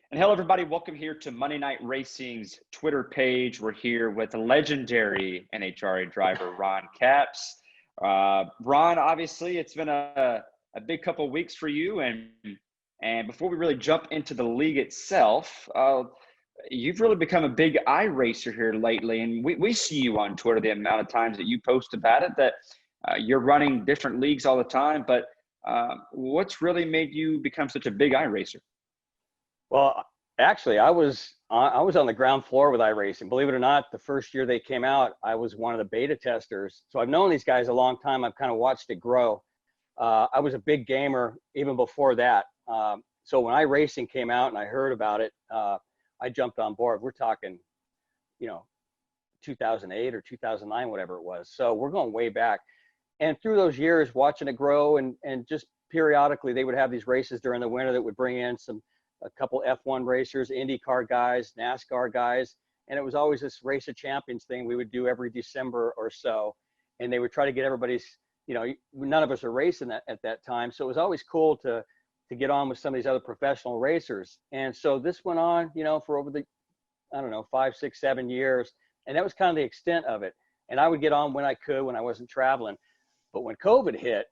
And hello, everybody. Welcome here to Monday Night Racing's Twitter page. We're here with legendary NHRA driver Ron Capps. Ron, obviously, it's been a big couple of weeks for you. And before we really jump into the league itself, you've really become a big iRacer here lately. And we see you on Twitter, the amount of times that you post about it, that you're running different leagues all the time. But what's really made you become such a big iRacer? Well, actually, I was on the ground floor with iRacing. Believe it or not, the first year they came out, I was one of the beta testers. So I've known these guys a long time. I've kind of watched it grow. I was a big gamer even before that. So when iRacing came out and I heard about it, I jumped on board. We're talking, 2008 or 2009, whatever it was. So we're going way back. And through those years, watching it grow and just periodically, they would have these races during the winter that would bring in a couple F1 racers, IndyCar guys, NASCAR guys, and it was always this Race of Champions thing we would do every December or so, and they would try to get everybody's, none of us are racing at that time, so it was always cool to get on with some of these other professional racers. And so this went on, for over the, 5, 6, 7 years, and that was kind of the extent of it. And I would get on when I could, when I wasn't traveling. But when COVID hit,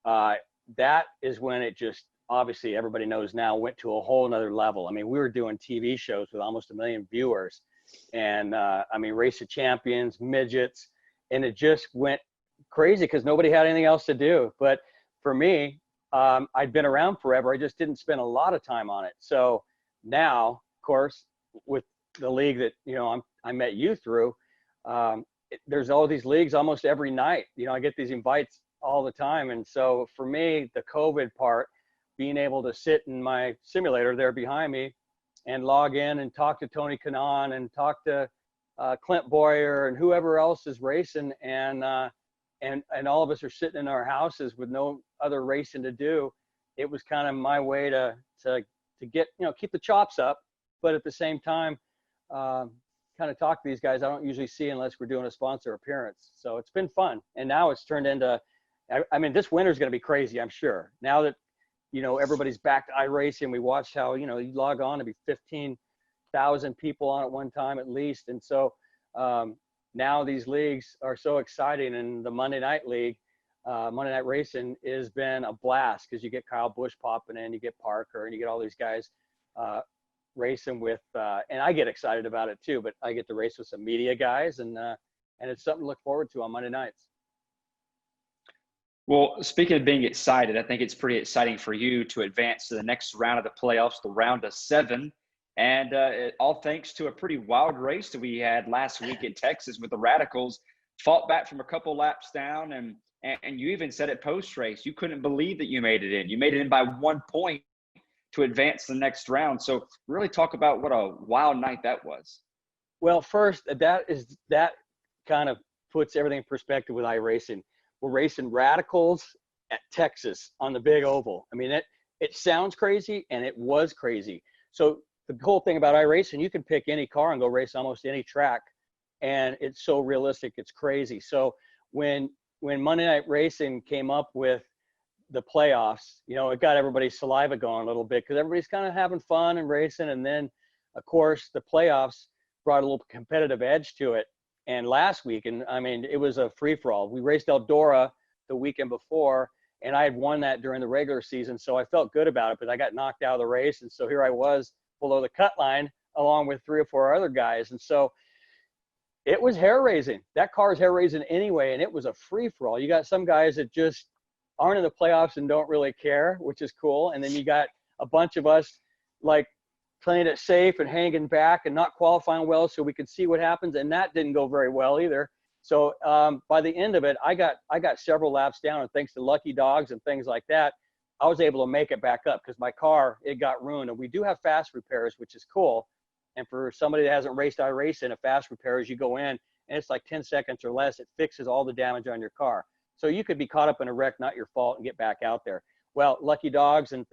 that is when it just, obviously everybody knows now, went to a whole nother level. I mean, we were doing TV shows with almost 1 million viewers, and Race of Champions, midgets, and it just went crazy because nobody had anything else to do. But for me, I'd been around forever. I just didn't spend a lot of time on it. So now, of course, with the league that, I met you through, there's all these leagues almost every night. I get these invites all the time. And so for me, the COVID part, being able to sit in my simulator there behind me and log in and talk to Tony Kanaan and talk to Clint Boyer and whoever else is racing, and all of us are sitting in our houses with no other racing to do. It was kind of my way to get, keep the chops up, but at the same time, kind of talk to these guys I don't usually see unless we're doing a sponsor appearance. So it's been fun. And now it's turned into, this winter's going to be crazy, I'm sure. Now that, everybody's back to iRacing. We watched how, you log on to be 15,000 people on at one time at least. And so now these leagues are so exciting. And the Monday Night League, Monday Night Racing, has been a blast because you get Kyle Busch popping in, you get Parker, and you get all these guys racing with, and I get excited about it too, but I get to race with some media guys, and it's something to look forward to on Monday nights. Well, speaking of being excited, I think it's pretty exciting for you to advance to the next round of the playoffs, the round of 7. And all thanks to a pretty wild race that we had last week in Texas with the Radicals. Fought back from a couple laps down, and you even said it post-race. You couldn't believe that you made it in. You made it in by 1 point to advance to the next round. So really talk about what a wild night that was. Well, first, that kind of puts everything in perspective with iRacing. We're racing Radicals at Texas on the big oval. I mean, it sounds crazy, and it was crazy. So the whole thing about iRacing, you can pick any car and go race almost any track, and it's so realistic, it's crazy. So when Monday Night Racing came up with the playoffs, it got everybody's saliva going a little bit because everybody's kind of having fun and racing. And then, of course, the playoffs brought a little competitive edge to it. And last week, it was a free-for-all. We raced Eldora the weekend before, and I had won that during the regular season, so I felt good about it, but I got knocked out of the race, and so here I was below the cut line along with 3 or 4 other guys. And so it was hair-raising. That car is hair-raising anyway, and it was a free-for-all. You got some guys that just aren't in the playoffs and don't really care, which is cool. And then you got a bunch of us like playing it safe and hanging back and not qualifying well so we could see what happens. And that didn't go very well either. So by the end of it, I got several laps down, and thanks to lucky dogs and things like that, I was able to make it back up because my car, it got ruined. And we do have fast repairs, which is cool. And for somebody that hasn't raced iRacing, a fast repair is you go in and it's like 10 seconds or less. It fixes all the damage on your car. So you could be caught up in a wreck, not your fault, and get back out there. Well, lucky dogs and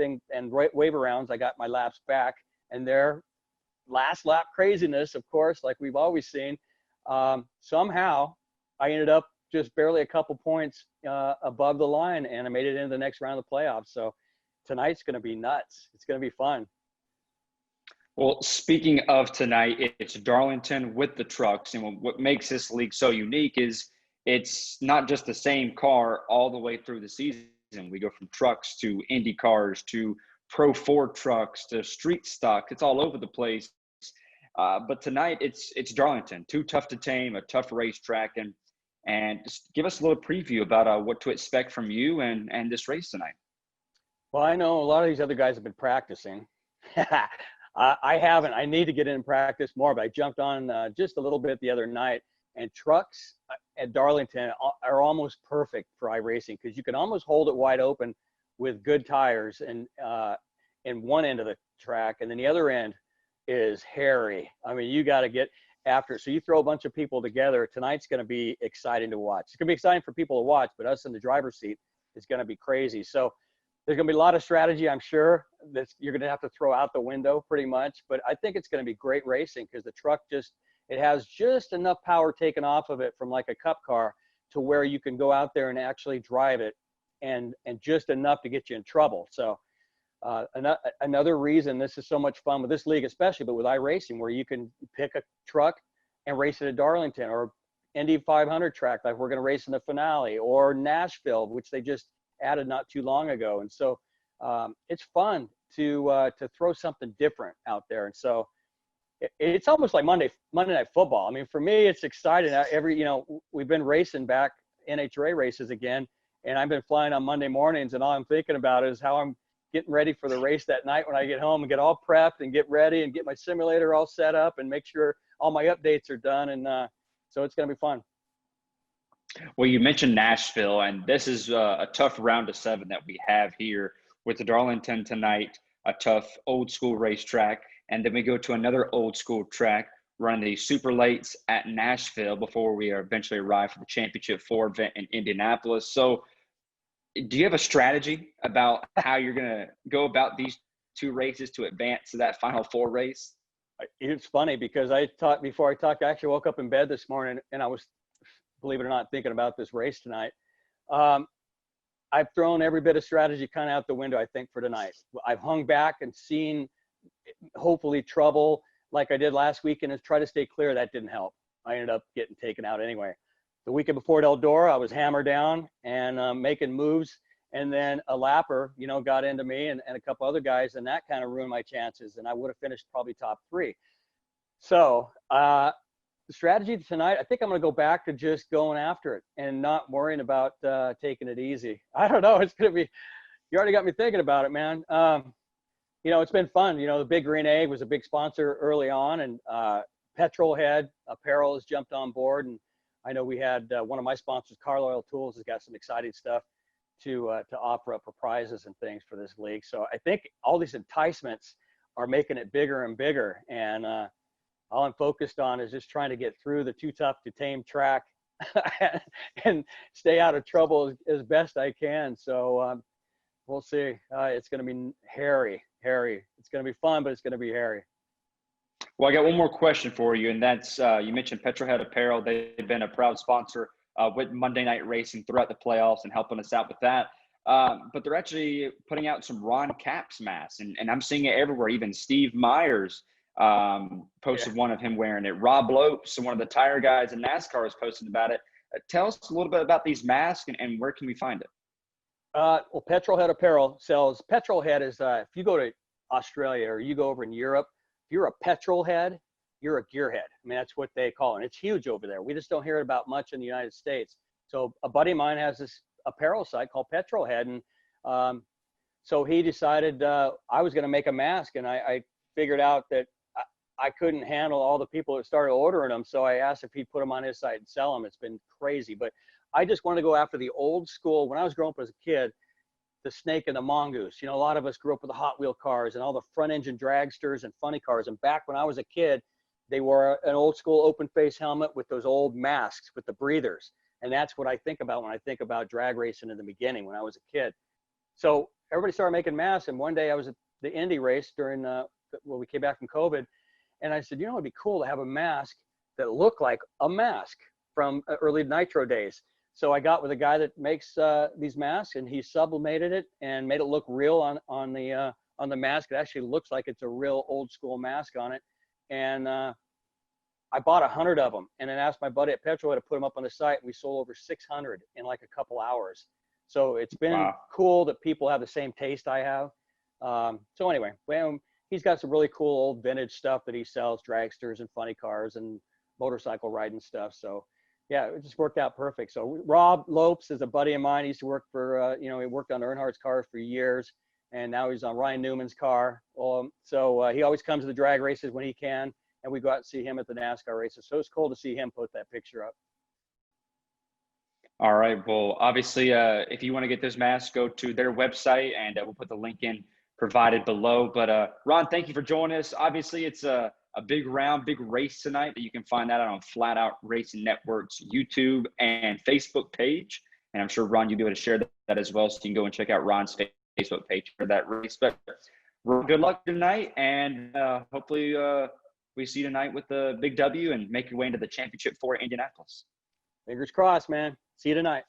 waiver rounds, I got my laps back, and their last lap craziness, of course, like we've always seen, somehow I ended up just barely a couple points above the line, and I made it into the next round of the playoffs. So tonight's going to be nuts. It's going to be fun. Well, speaking of tonight, it's Darlington with the trucks. And what makes this league so unique is it's not just the same car all the way through the season. We go from trucks to Indy cars to Pro 4 trucks to street stock. It's all over the place. But tonight it's Darlington, too tough to tame, a tough racetrack, and just give us a little preview about what to expect from you and this race tonight. Well, I know a lot of these other guys have been practicing. I haven't. I need to get in practice more, but I jumped on just a little bit the other night. And trucks at Darlington are almost perfect for iRacing because you can almost hold it wide open with good tires and in one end of the track, and then the other end is hairy. I mean, you got to get after it. So you throw a bunch of people together. Tonight's going to be exciting to watch. It's going to be exciting for people to watch, but us in the driver's seat is going to be crazy. So there's going to be a lot of strategy, I'm sure, that you're going to have to throw out the window pretty much. But I think it's going to be great racing because the truck it has just enough power taken off of it from like a cup car to where you can go out there and actually drive it and just enough to get you in trouble. So another reason this is so much fun with this league, especially, but with iRacing, where you can pick a truck and race it at Darlington or Indy 500 track like we're going to race in the finale, or Nashville, which they just added not too long ago. And so it's fun to throw something different out there. And so it's almost like Monday Night Football. I mean, for me, it's exciting. We've been racing back NHRA races again, and I've been flying on Monday mornings, and all I'm thinking about is how I'm getting ready for the race that night when I get home and get all prepped and get ready and get my simulator all set up and make sure all my updates are done. And so it's going to be fun. Well, you mentioned Nashville, and this is a tough round of 7 that we have here with the Darlington tonight, a tough old school racetrack. And then we go to another old school track, run the super lates at Nashville before we eventually arrive for the championship 4 event in Indianapolis. So do you have a strategy about how you're going to go about these 2 races to advance to that final 4 race? It's funny because I actually woke up in bed this morning and I was, believe it or not, thinking about this race tonight. I've thrown every bit of strategy kind of out the window, I think, for tonight. I've hung back and seen hopefully trouble like I did last weekend and try to stay clear. That didn't help. I ended up getting taken out anyway. The weekend before at Eldora, I was hammered down and making moves, and then a lapper, got into me and a couple other guys, and that kind of ruined my chances, and I would have finished probably top 3. So the strategy tonight, I think I'm going to go back to just going after it and not worrying about taking it easy. I don't know. It's going to be, you already got me thinking about it, man. It's been fun. The Big Green Egg was a big sponsor early on, and Petrolhead Apparel has jumped on board. And I know we had one of my sponsors, Carlisle Tools, has got some exciting stuff to offer up for prizes and things for this league. So I think all these enticements are making it bigger and bigger. And all I'm focused on is just trying to get through the too tough to tame track and stay out of trouble as best I can. So we'll see. It's going to be hairy. It's going to be fun, but it's going to be hairy. Well, I got one more question for you, and that's you mentioned Petrolhead Apparel. They've been a proud sponsor with Monday Night Racing throughout the playoffs and helping us out with that. But they're actually putting out some Ron Capps masks, and I'm seeing it everywhere. Even Steve Myers posted one of him wearing it. Rob Lopes, one of the tire guys in NASCAR, is posting about it. Tell us a little bit about these masks and where can we find it? Well, Petrolhead Apparel sells. Petrolhead is if you go to Australia or you go over in Europe, if you're a petrolhead, you're a gearhead. I mean, that's what they call it. And it's huge over there. We just don't hear it about much in the United States. So a buddy of mine has this apparel site called Petrolhead. And so he decided I was going to make a mask. And I figured out that I couldn't handle all the people that started ordering them. So I asked if he'd put them on his site and sell them. It's been crazy. But I just wanted to go after the old school. When I was growing up as a kid, the snake and the mongoose. A lot of us grew up with the Hot Wheel cars and all the front engine dragsters and funny cars. And back when I was a kid, they wore an old school open face helmet with those old masks with the breathers. And that's what I think about when I think about drag racing in the beginning when I was a kid. So everybody started making masks. And one day I was at the Indy race during, we came back from COVID. And I said, it'd be cool to have a mask that looked like a mask from early Nitro days. So I got with a guy that makes these masks, and he sublimated it and made it look real on on the mask. It actually looks like it's a real old school mask on it. And I bought 100 of them and then asked my buddy at Petrolhead to put them up on the site. We sold over 600 in like a couple hours. So it's been cool that people have the same taste I have. So anyway, well, he's got some really cool old vintage stuff that he sells, dragsters and funny cars and motorcycle riding stuff. So yeah, it just worked out perfect. So Rob Lopes is a buddy of mine. He used to work for, he worked on Earnhardt's cars for years, and now he's on Ryan Newman's car. So he always comes to the drag races when he can, and we go out and see him at the NASCAR races. So it's cool to see him put that picture up. All right. Well, obviously, if you want to get those masks, go to their website, and we'll put the link in provided below. But Ron, thank you for joining us. Obviously, it's a big round, big race tonight that you can find that on Flat Out Racing Network's YouTube and Facebook page. And I'm sure, Ron, you'll be able to share that as well. So you can go and check out Ron's Facebook page for that race. But Ron, good luck tonight. And hopefully we see you tonight with the big W and make your way into the championship for Indianapolis. Fingers crossed, man. See you tonight.